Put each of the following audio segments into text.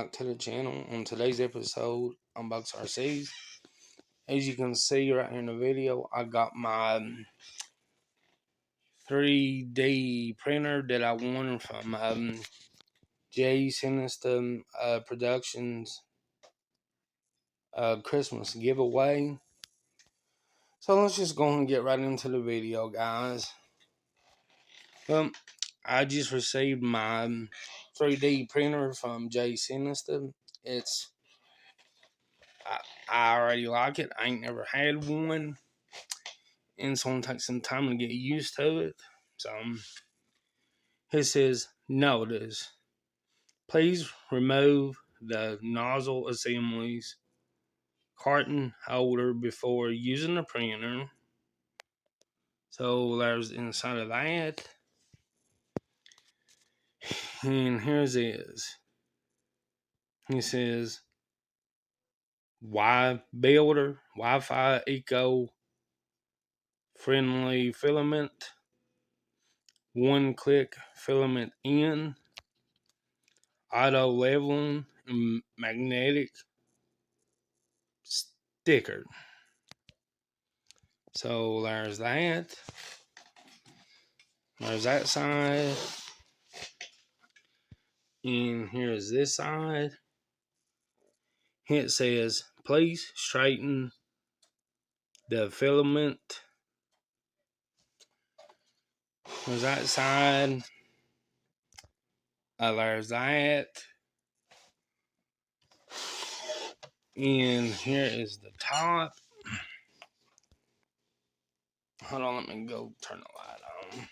back to the channel. On today's episode, Unbox RCs. As you can see right here in the video, I got my 3D printer that I won from sinista Productions Christmas giveaway. So let's just go and get right into the video, guys. I just received my 3D printer from sinista. I already like it. I ain't never had one, and it's gonna take some time to get used to it. So it says, notice, please remove the nozzle assemblies carton holder before using the printer. So there's inside of that, and here's is. It says Builder Wi-Fi eco friendly filament, one click filament in, auto leveling, and magnetic sticker. So there's that. There's that side. And here's this side. It says, please straighten the filament. There's that side. There's that. And here is the top. Hold on, let me go turn the light on.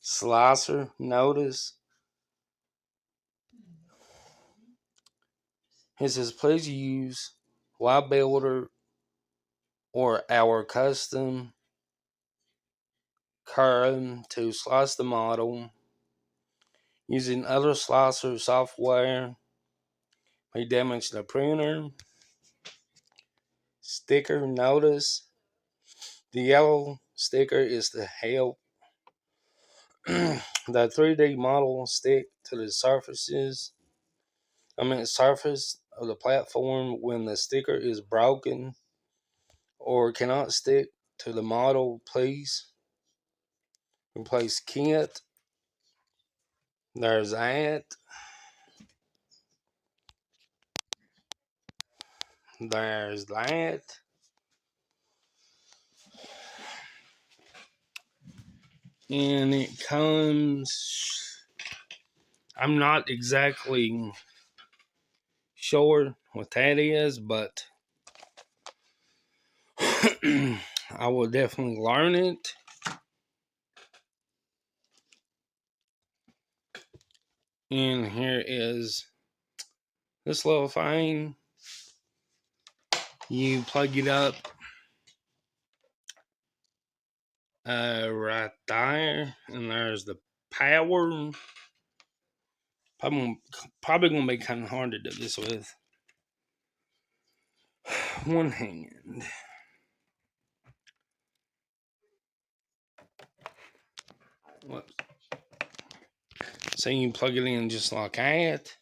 Slicer, notice. It says, please use Builder or our custom curve to slice the model. Using other slicer software may damage the printer. Sticker, notice. The yellow sticker is to help the 3D model stick to the surface of the platform when the sticker is broken or cannot stick to the model. Please replace kit. There's that. There's that. And it comes, I'm not exactly sure what that is, but I will definitely learn it. And here is this little thing. You plug it up right there, and there's the power. Probably gonna be kind of hard to do this with one hand. Whoops. So you plug it in just like that.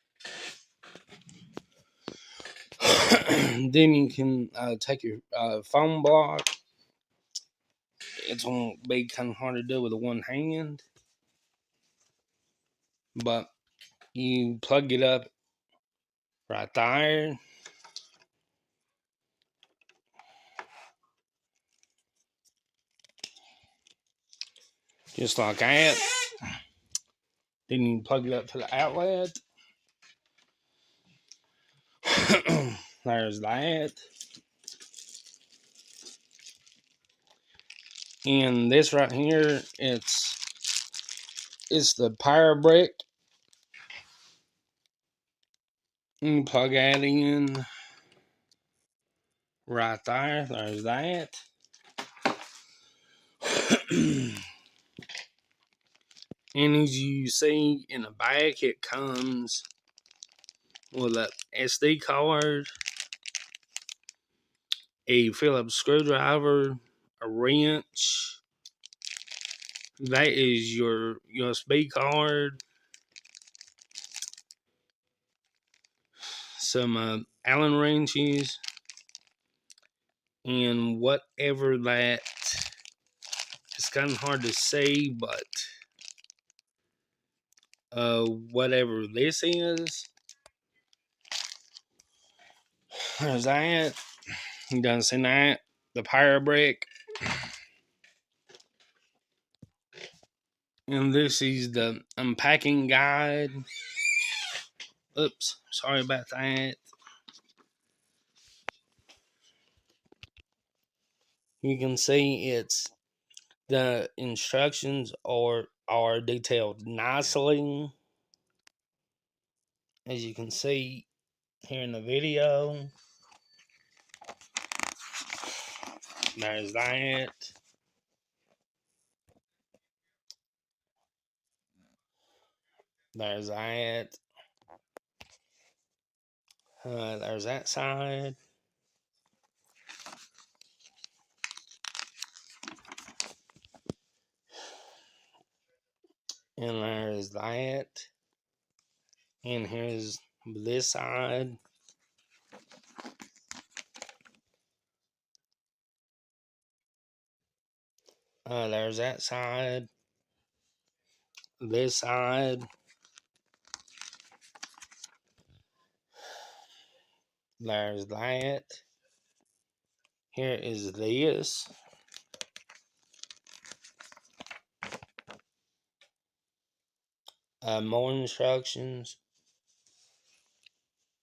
Then you can take your phone block. It's gonna be kind of hard to do with one hand, but you plug it up right there. Just like that. Then you plug it up to the outlet. There's that. And this right here, it's the power brick. You plug that in right there. There's that. And as you see in the back, it comes with a SD card, a Phillips screwdriver, a wrench. That is your USB card. Some Allen wrenches, and whatever that. It's kind of hard to say, but whatever this is, there's that. You done seen that? The power brick. And this is the unpacking guide. Oops, sorry about that. You can see it's the instructions are detailed nicely, as you can see here in the video. There's that. There's that. There's that side. And there's that. And here's this side. There's that side. This side. There's that. Here is this. More instructions.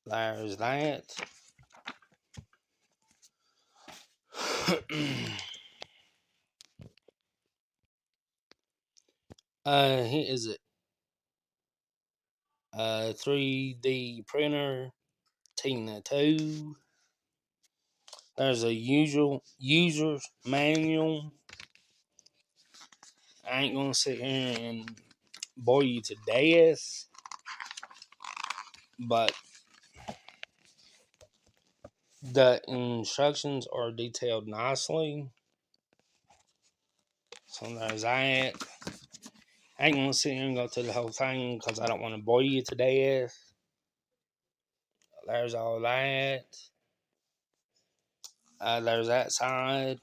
There's that. Here is it. 3D printer. Tina 2. There's a user's manual. I ain't gonna sit here and bore you to death, but the instructions are detailed nicely. So there's that. I ain't gonna sit here and go through the whole thing because I don't want to bore you to death. There's all that. There's that side.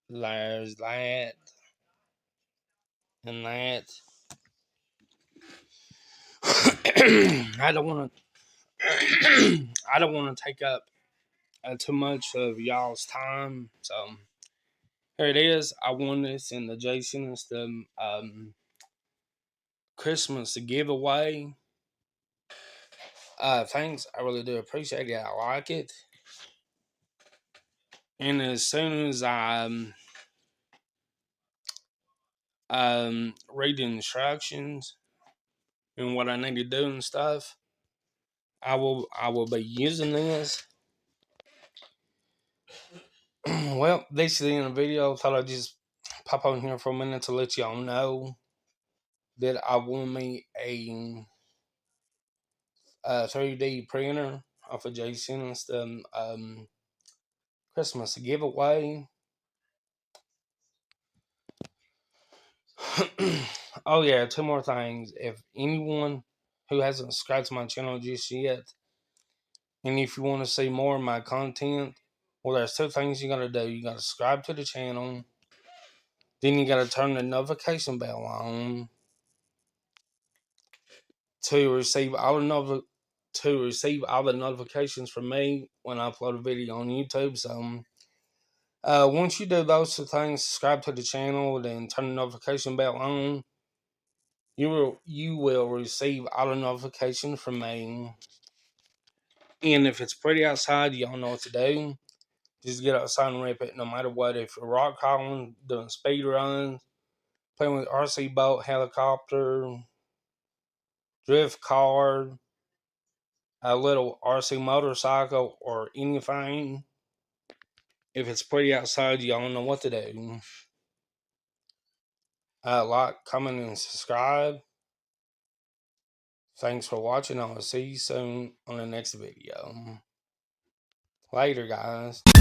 There's that. And that. I don't want to. I don't want to take up too much of y'all's time. So here it is. I won this in the Jason Christmas giveaway. Thanks. I really do appreciate it. I like it. And as soon as I read the instructions and what I need to do and stuff, I will be using this. Well, this is the end of the video. Thought I'd just pop on here for a minute to let y'all know that I won me a 3D printer off of Jason's Christmas giveaway. Oh yeah, two more things. If anyone who hasn't subscribed to my channel just yet, and if you want to see more of my content, well, there's two things you gotta do. You gotta subscribe to the channel, then you gotta turn the notification bell on to receive all the notifications from me when I upload a video on YouTube. So once you do those two things, subscribe to the channel, then turn the notification bell on, you will receive all the notifications from me. And if it's pretty outside, y'all know what to do. Just get outside and rip it no matter what. If you're rock crawling, doing speed runs, playing with RC boat, helicopter, drift car, a little RC motorcycle, or anything, if it's pretty outside, y'all know what to do. Like, comment, and subscribe. Thanks for watching. I'll see you soon on the next video. Later, guys.